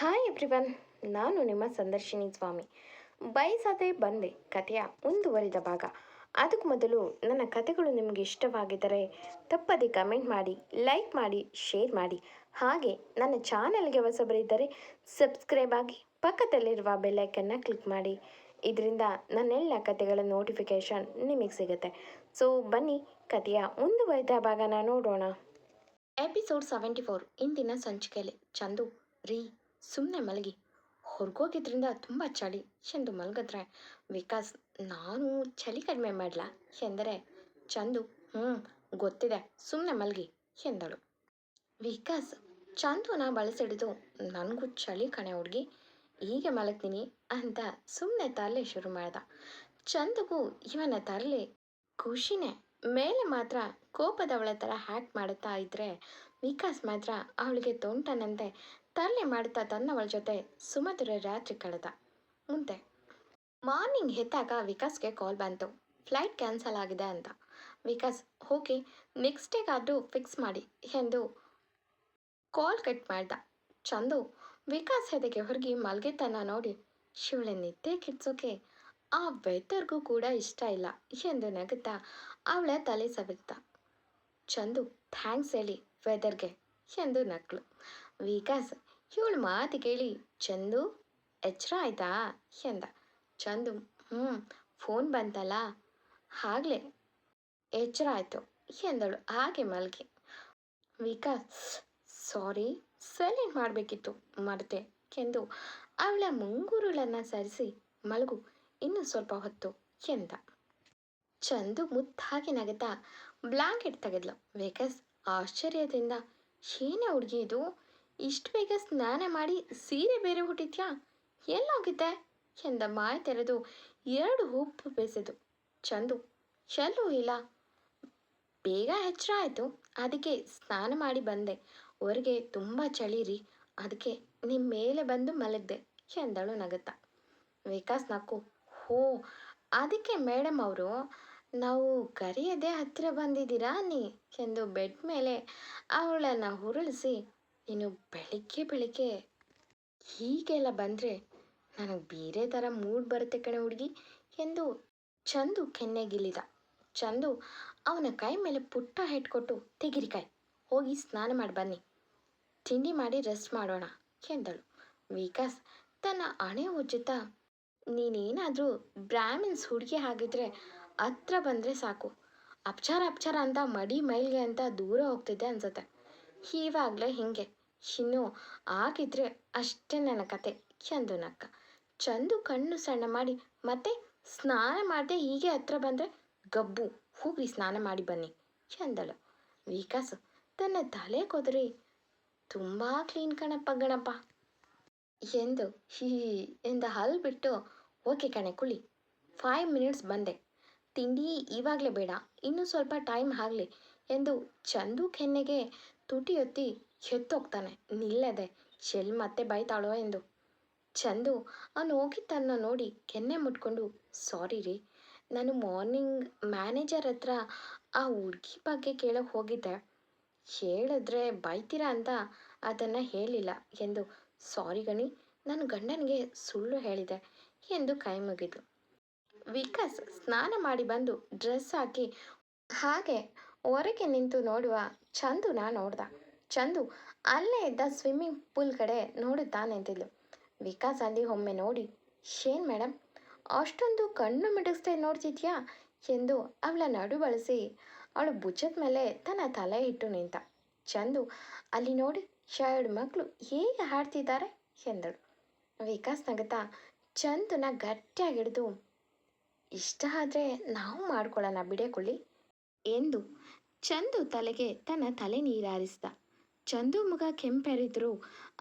Hi everyone, ನಾನು ನಿಮ್ಮ ಸಂದರ್ಶಿನಿ ಸ್ವಾಮಿ. ಬಯಸದೆ ಬಂದೆ ಕಥೆಯ ಮುಂದುವರಿದ ಭಾಗ. ಅದಕ್ಕೂ ಮೊದಲು ನನ್ನ ಕಥೆಗಳು ನಿಮಗೆ ಇಷ್ಟವಾಗಿದ್ದರೆ ತಪ್ಪದೆ ಕಮೆಂಟ್ ಮಾಡಿ, ಲೈಕ್ ಮಾಡಿ, ಶೇರ್ ಮಾಡಿ. ಹಾಗೆ ನನ್ನ ಚಾನೆಲ್ಗೆ ಹೊಸಬರಿದ್ದರೆ ಸಬ್ಸ್ಕ್ರೈಬ್ ಆಗಿ ಪಕ್ಕದಲ್ಲಿರುವ ಬೆಲ್ಲೈಕನ್ನ ಕ್ಲಿಕ್ ಮಾಡಿ. ಇದರಿಂದ ನನ್ನೆಲ್ಲ ಕಥೆಗಳ ನೋಟಿಫಿಕೇಷನ್ ನಿಮಗೆ ಸಿಗುತ್ತೆ. ಸೊ ಬನ್ನಿ ಕಥೆಯ ಮುಂದುವರಿದ ಭಾಗನ ನೋಡೋಣ. ಎಪಿಸೋಡ್ 74 ಇಂದಿನ ಸಂಚಿಕೆಯಲ್ಲಿ ಚಂದು ರೀ ಸುಮ್ಮನೆ ಮಲಗಿ, ಹೊರಗೋಗಿದ್ರಿಂದ ತುಂಬ ಚಳಿ ಎಂದು ಮಲಗಿದ್ರೆ ವಿಕಾಸ್ ನಾನು ಚಳಿ ಕಡಿಮೆ ಮಾಡಲ ಎಂದರೆ ಚಂದು ಗೊತ್ತಿದೆ ಸುಮ್ಮನೆ ಮಲಗಿ ಎಂದಳು. ವಿಕಾಸ್ ಚಂದುನ ಬಳಸಿಡಿದು ನನಗೂ ಚಳಿ ಕಣೆ ಹುಡುಗಿ, ಹೀಗೆ ಮಲಗ್ತೀನಿ ಅಂತ ಸುಮ್ಮನೆ ತರಲೆ ಶುರು ಮಾಡ್ದ. ಚಂದುಗೂ ಇವನ ತರಲೆ ಖುಷಿನೇ. ಮೇಲೆ ಮಾತ್ರ ಕೋಪದವಳ ಥರ ಹ್ಯಾಕ್ ಮಾಡುತ್ತಾ ಇದ್ದರೆ ವಿಕಾಸ್ ಮಾತ್ರ ಅವಳಿಗೆ ತೊಂಟನಂತೆ ತರಲೆ ಮಾಡುತ್ತಾ ತನ್ನವಳ ಜೊತೆ ಸುಮಧುರ ರಾತ್ರಿ ಕಳೆದ. ಮುಂದೆ ಮಾರ್ನಿಂಗ್ ಎದ್ದಾಗ ವಿಕಾಸ್ಗೆ ಕಾಲ್ ಬಂತು, ಫ್ಲೈಟ್ ಕ್ಯಾನ್ಸಲ್ ಆಗಿದೆ ಅಂತ. ವಿಕಾಸ್ ಓಕೆ, ನೆಕ್ಸ್ಟ್ ಡೇಗಾದರೂ ಫಿಕ್ಸ್ ಮಾಡಿ ಎಂದು ಕಾಲ್ ಕಟ್ ಮಾಡ್ದ. ಚಂದು ವಿಕಾಸ್ ಹೆದೆಗೆ ಹೊರಗಿ ಮಲಗಿದ್ದನ್ನು ನೋಡಿ ಶಿವಳೆ ನಿದ್ದೆ ಕಿಡ್ಸೋಕೆ ಆ ವೆದರ್ಗೂ ಕೂಡ ಇಷ್ಟ ಇಲ್ಲ ಎಂದು ನಗುತ್ತಾ ಅವಳ ತಲೆ ಸವಿಲ್ತ. ಚಂದು ಥ್ಯಾಂಕ್ಸ್ ಹೇಳಿ ವೆದರ್ಗೆ ಎಂದು ನಕ್ಳು. ವಿಕಾಸ್ ಇವಳು ಮಾತು ಕೇಳಿ ಚಂದು ಎಚ್ಚರ ಆಯ್ತಾ ಎಂದ. ಚಂದು ಫೋನ್ ಬಂತಲ್ಲ ಆಗಲೇ ಎಚ್ಚರ ಆಯಿತು ಎಂದಳು ಹಾಗೆ ಮಲಗಿ. ವಿಕಾಸ್ ಸಾರಿ, ಸೈಲೆಂಟ್ ಮಾಡಬೇಕಿತ್ತು ಮರೆತೆ ಎಂದು ಅವಳ ಮುಂಗುರುಳನ್ನು ಸರಿಸಿ ಮಲಗು ಇನ್ನು ಸ್ವಲ್ಪ ಹೊತ್ತು ಎಂದ. ಚಂದು ಮುದ್ದಾಗಿ ನಗುತ್ತಾ ಬ್ಲಾಂಕೆಟ್ ತೆಗೆದ್ಲು. ವಿಕಾಸ್ ಆಶ್ಚರ್ಯದಿಂದ ಏನೇ ಹುಡುಗಿ ಇದು, ಇಷ್ಟು ಬೇಗ ಸ್ನಾನ ಮಾಡಿ ಸೀರೆ ಬೇರೆ ಹುಟ್ಟಿದ್ಯಾ, ಎಲ್ಲೋಗಿದ್ದೆ ಎಂದ ಮಾಯ ತೆರೆದು 2 ಉಪ್ಪು ಬೇಸಿದು. ಚಂದು ಎಲ್ಲೂ ಇಲ್ಲ, ಬೇಗ ಎಚ್ಚರ ಆಯಿತು ಅದಕ್ಕೆ ಸ್ನಾನ ಮಾಡಿ ಬಂದೆ, ಹೊರಗೆ ತುಂಬ ಚಳಿ ರೀ ಅದಕ್ಕೆ ನಿಮ್ಮ ಮೇಲೆ ಬಂದು ಮಲಗಿದೆ ಎಂದಳು ನಗುತ್ತಾ. ವಿಕಾಸ್ ನಕ್ಕು ಹೋ ಅದಕ್ಕೆ ಮೇಡಮ್ ಅವರು ನಾವು ಕರೆಯದೆ ಹತ್ತಿರ ಬಂದಿದ್ದೀರಾ ನೀ ಎಂದು ಬೆಡ್ ಮೇಲೆ ಅವಳನ್ನು ಉರುಳಿಸಿ ನೀನು ಬೆಳಿಗ್ಗೆ ಬೆಳಿಗ್ಗೆ ಹೀಗೆಲ್ಲ ಬಂದರೆ ನನಗೆ ಬೇರೆ ಥರ ಮೂಡ್ ಬರುತ್ತೆ ಕಣೆ ಹುಡುಗಿ ಎಂದು ಚಂದು ಕೆನ್ನೆಗಿಲಿದ. ಚಂದು ಅವನ ಕೈ ಮೇಲೆ ಪುಟ್ಟ ಹೆಟ್ಕೊಟ್ಟು ತೆಗಿರಿಕಾಯಿ ಹೋಗಿ ಸ್ನಾನ ಮಾಡಿ ಬನ್ನಿ, ತಿಂಡಿ ಮಾಡಿ ರೆಸ್ಟ್ ಮಾಡೋಣ ಎಂದಳು. ವಿಕಾಸ್ ತನ್ನ ಹಣೆ ಉಜ್ಜುತ್ತಾ ನೀನೇನಾದರೂ ಬ್ರಾಹ್ಮಿನ್ಸ್ ಹುಡುಗಿ ಆಗಿದ್ರೆ ಹತ್ರ ಬಂದರೆ ಸಾಕು, ಅಪ್ಚಾರ ಅಪ್ಚಾರ ಅಂತ ಮಡಿ ಮೈಲ್ಗೆ ಅಂತ ದೂರ ಹೋಗ್ತಿದ್ದೆ ಅನ್ಸುತ್ತೆ, ಇವಾಗಲೇ ಹೀಗೆ ಇನ್ನು ಆಗಿದ್ರೆ ಅಷ್ಟೇ ನನ್ನ ಕತೆ ಎಂದು ನಕ್ಕ. ಚಂದು ಕಣ್ಣು ಸಣ್ಣ ಮಾಡಿ ಮತ್ತೆ ಸ್ನಾನ ಮಾಡದೆ ಹೀಗೆ ಹತ್ರ ಬಂದರೆ ಗಬ್ಬು ಹೋಗಿ ಸ್ನಾನ ಮಾಡಿ ಬನ್ನಿ ಎಂದಳು. ವಿಕಾಸ್ ತನ್ನ ತಲೆ ಕೊದರಿ ತುಂಬ ಕ್ಲೀನ್ ಕಣಪ್ಪ ಗಣಪ ಎಂದು ಎಂದು ಹಲ್ಲು ಬಿಟ್ಟು ಓಕೆ ಕಣೆ ಕುಳಿ, 5 ಮಿನಿಟ್ಸ್ ಬಂದೆ, ತಿಂಡಿ ಇವಾಗಲೇ ಬೇಡ ಇನ್ನೂ ಸ್ವಲ್ಪ ಟೈಮ್ ಆಗಲಿ ಎಂದು ಚಂದು ಕೆನ್ನೆಗೆ ತುಟಿಯೊತ್ತಿ ಎತ್ತೋಗ್ತಾನೆ. ನಿಲ್ಲದೆ ಶೆಲ್ ಮತ್ತೆ ಬೈತಾಳೋ ಎಂದು. ಚಂದು ಅವನು ಹೋಗಿದ್ದನ್ನು ನೋಡಿ ಕೆನ್ನೆ ಮುಟ್ಕೊಂಡು ಸಾರಿ ರೀ, ನಾನು ಮಾರ್ನಿಂಗ್ ಮ್ಯಾನೇಜರ್ ಹತ್ರ ಆ ಹುಡುಗಿ ಬಗ್ಗೆ ಕೇಳೋಕೆ ಹೋಗಿದ್ದೆ, ಹೇಳಿದ್ರೆ ಬೈತೀರಾ ಅಂತ ಅದನ್ನು ಹೇಳಿಲ್ಲ ಎಂದು. ಸಾರಿ ಗಣಿ, ನಾನು ಗಂಡನಿಗೆ ಸುಳ್ಳು ಹೇಳಿದೆ ಎಂದು ಕೈ ಮುಗಿದ್ಲು. ವಿಕಾಸ್ ಸ್ನಾನ ಮಾಡಿ ಬಂದು ಡ್ರೆಸ್ ಹಾಕಿ ಹಾಗೆ ಹೊರಗೆ ನಿಂತು ನೋಡುವ ಚಂದುನ ನೋಡ್ದ. ಚಂದು ಅಲ್ಲೇ ಇದ್ದ ಸ್ವಿಮ್ಮಿಂಗ್ ಪೂಲ್ ಕಡೆ ನೋಡುತ್ತಾ ನಿಂತಿದ್ಲು. ವಿಕಾಸ್ ಅಲ್ಲಿ ಒಮ್ಮೆ ನೋಡಿ ಶೇನ್ ಮೇಡಮ್ ಅಷ್ಟೊಂದು ಕಣ್ಣು ಮಿಡಿಸ್ದೆ ನೋಡ್ತಿದ್ಯಾ ಎಂದು ಅವಳ ನಡು ಬಳಸಿ ಅವಳು ಭುಜದ ಮೇಲೆ ತನ್ನ ತಲೆ ಇಟ್ಟು ನಿಂತ. ಚಂದು ಅಲ್ಲಿ ನೋಡಿ 2 ಮಕ್ಕಳು ಹೇಗೆ ಹಾಡ್ತಿದ್ದಾರೆ ಎಂದಳು. ವಿಕಾಸ್ ನಗುತ್ತಾ ಚಂದುನ ಗಟ್ಟಿಯಾಗಿ ಹಿಡಿದು ಇಷ್ಟ ಆದರೆ ನಾವು ಮಾಡ್ಕೊಳ್ಳೋಣ ಬಿಡೇಕೊಳ್ಳಿ ಎಂದು ಚಂದು ತಲೆಗೆ ತನ್ನ ತಲೆ ನೀರಾರಿಸಿದ. ಚಂದು ಮುಖ ಕೆಂಪೆರಿದ್ರೂ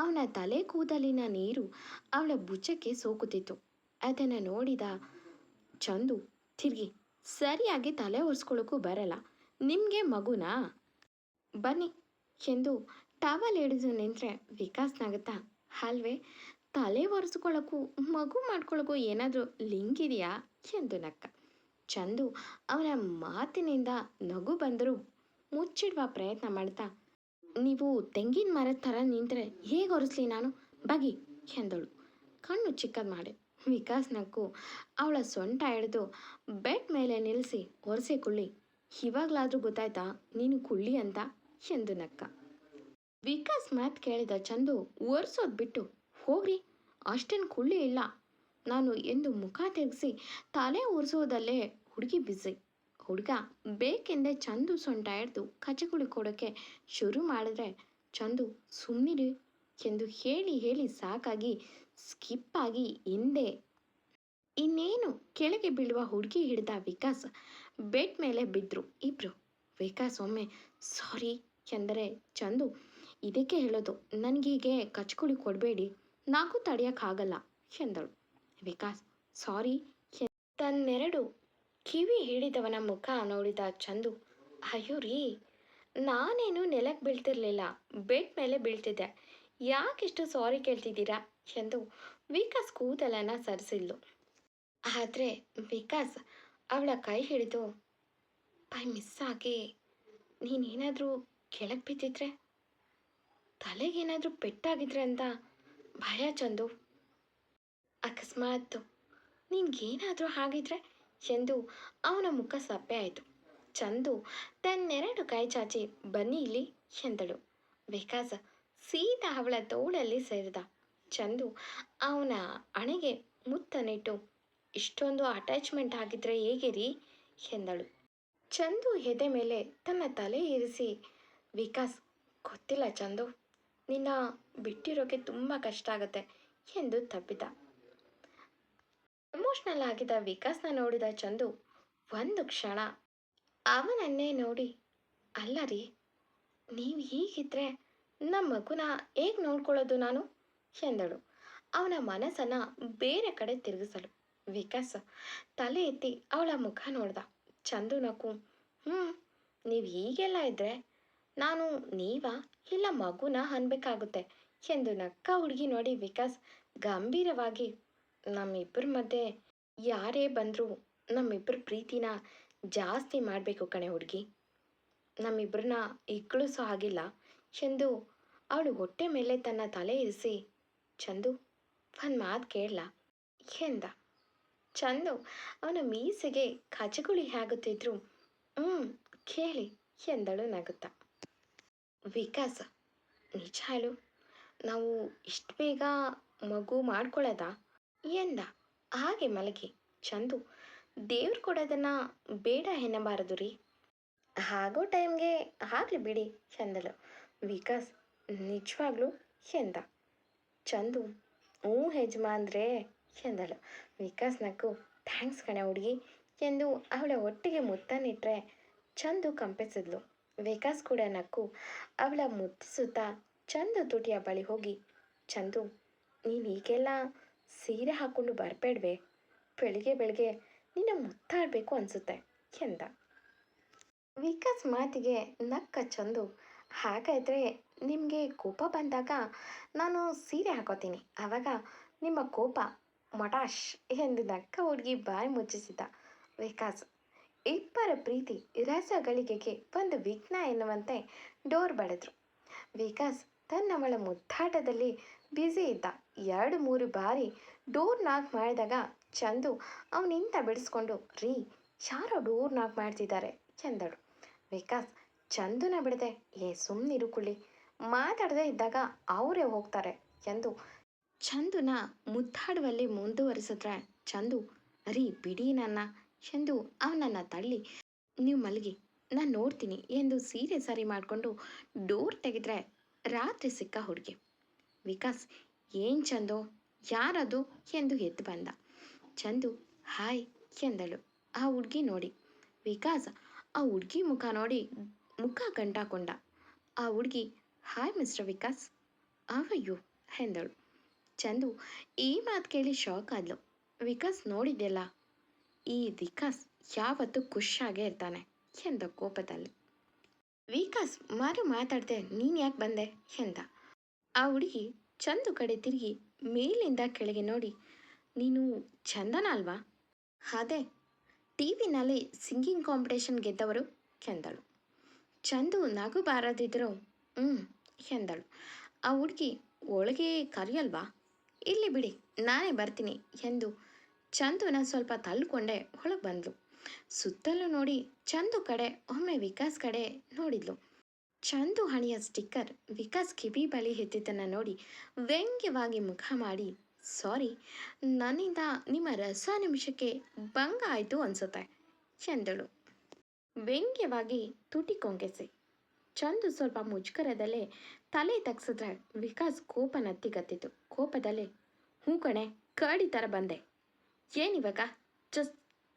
ಅವನ ತಲೆ ಕೂದಲಿನ ನೀರು ಅವಳ ಭುಜಕ್ಕೆ ಸೋಕುತ್ತಿತ್ತು. ಅದನ್ನು ನೋಡಿದ ಚಂದು ತಿರುಗಿ ಸರಿಯಾಗಿ ತಲೆ ಒರೆಸ್ಕೊಳ್ಳೋಕ್ಕೂ ಬರಲ್ಲ, ನಿಮಗೆ ಮಗುನಾ ಬನ್ನಿ ಎಂದು ಟವಲ್ ಹಿಡಿದು ನಿಂತರೆ ವಿಕಾಸ್ ನಗುತ್ತಾ ಅಲ್ವೇ, ತಲೆ ಒರೆಸ್ಕೊಳ್ಳೋಕ್ಕೂ ಮಗು ಮಾಡ್ಕೊಳ್ಳೋಕ್ಕೂ ಏನಾದರೂ ಲಿಂಕ್ ಇದೆಯಾ ಎಂದು ನಕ್ಕ. ಚಂದು ಅವನ ಮಾತಿನಿಂದ ನಗು ಬಂದರೂ ಮುಚ್ಚಿಡುವ ಪ್ರಯತ್ನ ಮಾಡ್ತಾ ನೀವು ತೆಂಗಿನ ಮರದ ಥರ ನಿಂತರೆ ಹೇಗೆ ಒರೆಸ್ಲಿ ನಾನು, ಬಗಿ ಎಂದಳು ಕಣ್ಣು ಚಿಕ್ಕದು ಮಾಡಿ. ವಿಕಾಸ್ ನಕ್ಕು ಅವಳ ಸೊಂಟ ಹಿಡಿದು ಬೆಡ್ ಮೇಲೆ ನಿಲ್ಲಿಸಿ ಒರೆಸಿ ಕುಳ್ಳಿ. ಇವಾಗಲಾದರೂ ಗೊತ್ತಾಯ್ತಾ ನೀನು ಕುಳ್ಳಿ ಅಂತ ಎಂದು ನಕ್ಕ. ವಿಕಾಸ್ ಮಾತು ಕೇಳಿದ ಚಂದು ಒರೆಸೋದು ಬಿಟ್ಟು ಹೋಗ್ರಿ ಅಷ್ಟೇನು ಕುಳ್ಳಿ ಇಲ್ಲ ನಾನು ಎಂದು ಮುಖ ತಿರುಗಿಸಿ ತಲೆ ಒರೆಸುವುದಲ್ಲೇ ಹುಡುಗಿ ಬಿಸಿ. ಹುಡುಗ ಬೇಕೆಂದೇ ಚಂದು ಸೊಂಟ ಹಿಡಿದು ಕಚಗುಳಿ ಕೊಡೋಕ್ಕೆ ಶುರು ಮಾಡಿದ್ರೆ ಚಂದು ಸುಮ್ಮನಿರಿ ಎಂದು ಹೇಳಿ ಹೇಳಿ ಸಾಕಾಗಿ ಸ್ಕಿಪ್ ಆಗಿ ಹಿಂದೆ ಇನ್ನೇನು ಕೆಳಗೆ ಬೀಳುವ ಹುಡುಗಿ ಹಿಡಿದ ವಿಕಾಸ್ ಬೆಡ್ ಮೇಲೆ ಬಿದ್ದರು ಇಬ್ರು. ವಿಕಾಸ್ ಒಮ್ಮೆ ಸಾರಿ ಎಂದರೆ ಚಂದು ಇದಕ್ಕೆ ಹೇಳೋದು ನನಗೀಗೆ ಕಚ್ಕುಳಿ ಕೊಡಬೇಡಿ ನಾಕು ತಡೆಯೋಕ್ಕಾಗಲ್ಲ ಎಂದಳು. ವಿಕಾಸ್ ಸಾರಿ ತನ್ನೆರಡು ಕಿವಿ ಹಿಡಿದವನ ಮುಖ ನೋಡಿದ ಚಂದು ಅಯ್ಯೋ ರೀ ನಾನೇನು ನೆಲಕ್ಕೆ ಬೀಳ್ತಿರ್ಲಿಲ್ಲ ಬೆಡ್ ಮೇಲೆ ಬೀಳ್ತಿದ್ದೆ ಯಾಕಿಷ್ಟು ಸಾರಿ ಕೇಳ್ತಿದ್ದೀರಾ ಎಂದು ವಿಕಾಸ್ ಕೂದಲನ್ನು ಸರಿಸಿದ್ಲು. ಆದರೆ ವಿಕಾಸ್ ಅವಳ ಕೈ ಹಿಡಿದು ಬೈ ಮಿಸ್ ಆಗಿ ನೀನೇನಾದರೂ ಕೆಳಗೆ ಬಿದ್ದಿದ್ರೆ ತಲೆಗೇನಾದರೂ ಪೆಟ್ಟಾಗಿದ್ರೆ ಅಂತ ಭಯ ಚಂದು. ಅಕಸ್ಮಾತ್ ನಿನ್ಗೇನಾದರೂ ಆಗಿದ್ರೆ ಎಂದು ಅವನ ಮುಖ ಸಪ್ಪೆ ಆಯಿತು. ಚಂದು ತನ್ನೆರಡು ಕೈ ಚಾಚಿ ಬನ್ನಿ ಇಲ್ಲಿ ಎಂದಳು. ವಿಕಾಸ್ ಸೀದಾ ಅವಳ ತೋಳಲ್ಲಿ ಸೇರಿದ. ಚಂದು ಅವನ ಹಣೆಗೆ ಮುತ್ತನಿಟ್ಟು ಇಷ್ಟೊಂದು ಅಟ್ಯಾಚ್ಮೆಂಟ್ ಆಗಿದ್ರೆ ಹೇಗೆ ರೀ ಎಂದಳು. ಚಂದು ಎದೆ ಮೇಲೆ ತನ್ನ ತಲೆ ಇರಿಸಿ ವಿಕಾಸ್ ಗೊತ್ತಿಲ್ಲ ಚಂದು ನಿನ್ನ ಬಿಟ್ಟಿರೋಕ್ಕೆ ತುಂಬ ಕಷ್ಟ ಆಗುತ್ತೆ ಎಂದು ತಬ್ಬಿದ. ಎಮೋಷ್ನಲ್ ಆಗಿದ್ದ ವಿಕಾಸ್ನ ನೋಡಿದ ಚಂದು ಒಂದು ಕ್ಷಣ ಅವನನ್ನೇ ನೋಡಿ ಅಲ್ಲ ರೀ ನೀವು ಹೀಗಿದ್ರೆ ನಮ್ಮ ಮಗುನ ಹೇಗೆ ನೋಡ್ಕೊಳ್ಳೋದು ನಾನು ಎಂದಳು ಅವನ ಮನಸ್ಸನ್ನು ಬೇರೆ ಕಡೆ ತಿರುಗಿಸಲು. ವಿಕಾಸ್ ತಲೆ ಎತ್ತಿ ಅವಳ ಮುಖ ನೋಡ್ದ. ಚಂದು ನಕ್ಕು ನೀವು ಹೀಗೆಲ್ಲ ಇದ್ದರೆ ನಾನು ನೀವಾ ಇಲ್ಲ ಮಗುನ ಅನ್ಬೇಕಾಗುತ್ತೆ ಎಂದು ನಕ್ಕ ಹುಡುಗಿ ನೋಡಿ ವಿಕಾಸ್ ಗಂಭೀರವಾಗಿ ನಮ್ಮಿಬ್ಬರ ಮಧ್ಯೆ ಯಾರೇ ಬಂದರೂ ನಮ್ಮಿಬ್ಬರ ಪ್ರೀತಿನ ಜಾಸ್ತಿ ಮಾಡಬೇಕು ಕಣೆ ಹುಡುಗಿ ನಮ್ಮಿಬ್ಬರನ್ನ ಇಕ್ಕಳಿಸೋ ಹಾಗಿಲ್ಲ ಎಂದು ಅವಳು ಹೊಟ್ಟೆ ಮೇಲೆ ತನ್ನ ತಲೆ ಇರಿಸಿ ಚಂದು ಒಂದು ಮಾತು ಕೇಳಲ್ಲ ಎಂದ. ಚಂದು ಅವನ ಮೀಸೆಗೆ ಕಚಗುಳಿ ಆಗುತ್ತಿದ್ರು ಕೇಳಿ ಎಂದಳು ನಗುತ್ತಾ. ವಿಕಾಸ್ ನಿಜ ಹೇಳು ನಾವು ಇಷ್ಟು ಬೇಗ ಮಗು ಮಾಡ್ಕೊಳ್ಳೋದಾ ಎಂದ. ಹಾಗೆ ಮಲಗಿ ಚಂದು ದೇವ್ರು ಕೊಡೋದನ್ನು ಬೇಡ ಎನ್ನಬಾರದು ರೀ ಆಗೋ ಟೈಮ್ಗೆ ಆಗಲಿ ಬಿಡಿ ಎಂದಳು. ವಿಕಾಸ್ ನಿಜವಾಗ್ಲೂ ಎಂದ. ಚಂದು ಯಜಮಾನ್ರೇ ಎಂದಳು. ವಿಕಾಸ್ ನಕ್ಕು ಥ್ಯಾಂಕ್ಸ್ ಕಣೆ ಹುಡುಗಿ ಎಂದು ಅವಳ ಒಟ್ಟಿಗೆ ಮುತ್ತನ್ನಿಟ್ರೆ ಚಂದು ಕಂಪಿಸಿದ್ಲು. ವಿಕಾಸ್ ಕೂಡ ನಕ್ಕು ಅವಳ ಮುತ್ತಿಸುತ್ತಾ ಚಂದು ತುಟಿಯ ಬಳಿ ಹೋಗಿ ಚಂದು ನೀನು ಹೀಗೆಲ್ಲ ಸೀರೆ ಹಾಕ್ಕೊಂಡು ಬರಬೇಡ್ವೆ ಬೆಳಿಗ್ಗೆ ಬೆಳಗ್ಗೆ ನಿನ್ನ ಮುತ್ತಾಡಬೇಕು ಅನಿಸುತ್ತೆ ಎಂದ. ವಿಕಾಸ್ ಮಾತಿಗೆ ನಕ್ಕ ಚಂದು ಹಾಗಾದರೆ ನಿಮಗೆ ಕೋಪ ಬಂದಾಗ ನಾನು ಸೀರೆ ಹಾಕೋತೀನಿ ಆವಾಗ ನಿಮ್ಮ ಕೋಪ ಮಟಾಶ್ ಎಂದು ನಕ್ಕ ಹುಡುಗಿ ಬಾಯಿ ಮುಚ್ಚಿಸಿದ. ವಿಕಾಸ್ ಇಬ್ಬರ ಪ್ರೀತಿ ರಸಗಳಿಗೆಗೆ ಒಂದು ವಿಘ್ನ ಎನ್ನುವಂತೆ ಡೋರ್ ಬಡಿದ್ರು. ವಿಕಾಸ್ ತನ್ನವಳ ಮುದ್ದಾಟದಲ್ಲಿ ಬ್ಯುಸಿ ಇದ್ದ. 2-3 ಬಾರಿ ಡೋರ್ ನಾಕ್ ಮಾಡಿದಾಗ ಚಂದು ಅವನಿಂದ ಬಿಡಿಸ್ಕೊಂಡು ರೀ ಯಾರೋ ಡೋರ್ ನಾಕ್ ಮಾಡ್ತಿದ್ದಾರೆ ಎಂದಳು. ವಿಕಾಸ್ ಚಂದುನ ಬಿಡದೆ ಸುಮ್ಮನಿರು ಕುಳ್ಳಿ ಮಾತಾಡದೇ ಇದ್ದಾಗ ಅವರೇ ಹೋಗ್ತಾರೆ ಎಂದು ಚಂದುನ ಮುದ್ದಾಡುವಲ್ಲಿ ಮುಂದುವರಿಸಿದ್ರೆ ಚಂದು ರೀ ಬಿಡಿ ನನ್ನ ಎಂದು ಅವನನ್ನು ತಳ್ಳಿ ನೀವು ಮಲಗಿ ನಾನು ನೋಡ್ತೀನಿ ಎಂದು ಸೀರೆ ಸರಿ ಮಾಡಿಕೊಂಡು ಡೋರ್ ತೆಗೆದ್ರೆ ರಾತ್ರಿ ಸಿಕ್ಕ ಹುಡುಗಿ. ವಿಕಾಸ್ ಏನು ಚಂದು ಯಾರದು ಎಂದು ಎದ್ದು ಬಂದ. ಚಂದು ಹಾಯ್ ಎಂದಳು ಆ ಹುಡುಗಿ ನೋಡಿ. ವಿಕಾಸ್ ಆ ಹುಡುಗಿ ಮುಖ ನೋಡಿ ಮುಖ ಗಂಟಾಕೊಂಡ. ಆ ಹುಡುಗಿ ಹಾಯ್ ಮಿಸ್ಟರ್ ವಿಕಾಸ್ ಅವಯ್ಯೋ ಎಂದಳು. ಚಂದು ಈ ಮಾತು ಕೇಳಿ ಶಾಕ್ ಆದ್ಲು. ವಿಕಾಸ್ ನೋಡಿದ್ದೆಲ್ಲ ಈ ವಿಕಾಸ್ ಯಾವತ್ತೂ ಖುಷಿಯಾಗೇ ಇರ್ತಾನೆ ಎಂದ ಕೋಪದಲ್ಲಿ. ವಿಕಾಸ್ ಮಾತಾಡ್ದೆ ನೀನು ಯಾಕೆ ಬಂದೆ ಎಂದ. ಆ ಹುಡುಗಿ ಚಂದು ಕಡೆ ತಿರುಗಿ ಮೇಲಿಂದ ಕೆಳಗೆ ನೋಡಿ ನೀನು ಚಂದನ ಅಲ್ವಾ ಅದೇ ಟಿ ವಿನಲ್ಲಿ ಸಿಂಗಿಂಗ್ ಕಾಂಪಿಟೇಷನ್ ಗೆದ್ದವರು ಎಂದಳು. ಚಂದು ನಗು ಬಾರದಿದ್ರು ಎಂದಳು. ಆ ಹುಡುಗಿ ಒಳಗೆ ಕರಿಯಲ್ವಾ? ಇಲ್ಲಿ ಬಿಡಿ, ನಾನೇ ಬರ್ತೀನಿ ಎಂದು ಚಂದುನ ಸ್ವಲ್ಪ ತಳ್ಕೊಂಡೆ ಒಳಗೆ ಬಂದ್ಲು. ಸುತ್ತಲೂ ನೋಡಿ ಚಂದು ಕಡೆ ಒಮ್ಮೆ ವಿಕಾಸ್ ಕಡೆ ನೋಡಿದ್ಲು. ಚಂದು ಹಣೆಯ ಸ್ಟಿಕ್ಕರ್ ವಿಕಾಸ್ ಕಿವಿ ಬಳಿ ಎತ್ತಿದ್ದನ್ನು ನೋಡಿ ವ್ಯಂಗ್ಯವಾಗಿ ಮುಖ ಮಾಡಿ, ಸಾರಿ, ನನ್ನಿಂದ ನಿಮ್ಮ ರಸ ನಿಮಿಷಕ್ಕೆ ಭಂಗ ಆಯಿತು ಅನ್ಸುತ್ತೆ ಎಂದಳು ವ್ಯಂಗ್ಯವಾಗಿ ತುಟಿ ಕೊಂಕೆಸಿ. ಚಂದು ಸ್ವಲ್ಪ ಮುಜುಗರದಲ್ಲೇ ತಲೆ ತಗ್ಸಿದ್ರೆ ವಿಕಾಸ್ ಕೋಪ ನತ್ತಿಗತ್ತಿತು. ಕೋಪದಲ್ಲೇ, ಹ್ಞೂ ಕಣೆ, ಕರಡಿ ಥರ ಬಂದೆ, ಏನಿವಾಗ ಜಸ್ಟ್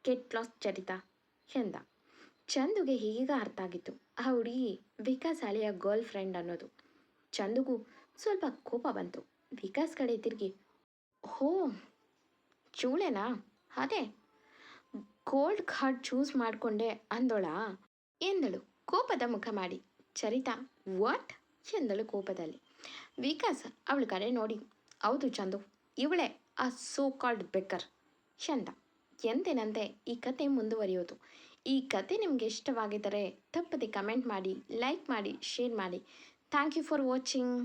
ಗೆಟ್ ಲಾಸ್ಟ್ ಚರಿತಾ ಎಂದ. ಚಂದುಗೆ ಈಗ ಅರ್ಥ ಆಗಿತ್ತು ಆ ಹುಡುಗಿ ವಿಕಾಸ್ ಹಳೆಯ ಗರ್ಲ್ ಫ್ರೆಂಡ್ ಅನ್ನೋದು. ಚಂದುಗೂ ಸ್ವಲ್ಪ ಕೋಪ ಬಂತು. ವಿಕಾಸ್ ಕಡೆ ತಿರುಗಿ, ಹೋ ಚೂಳೆನಾ, ಅದೇ ಗೋಲ್ಡ್ ಕಾರ್ಡ್ ಚೂಸ್ ಮಾಡಿಕೊಂಡೆ ಅಂದೋಳಾ ಎಂದಳು ಕೋಪದ ಮುಖ ಮಾಡಿ. ಚರಿತಾ, ವಾಟ್ ಎಂದಳು ಕೋಪದಲ್ಲಿ. ವಿಕಾಸ್ ಅವಳ ಕಡೆ ನೋಡಿ, ಹೌದು ಚಂದು, ಇವಳೇ ಆ ಸೋ ಕಾಲ್ಡ್ ಬೆಕ್ಕರ್ ಎಂದ. ಎಂದಿನಂತೆ ಈ ಕತೆ ಮುಂದುವರಿಯೋದು. ಈ ಕತೆ ನಿಮಗೆ ಇಷ್ಟವಾಗಿದ್ದರೆ ತಪ್ಪದೆ ಕಮೆಂಟ್ ಮಾಡಿ, ಲೈಕ್ ಮಾಡಿ, ಶೇರ್ ಮಾಡಿ. Thank you for watching.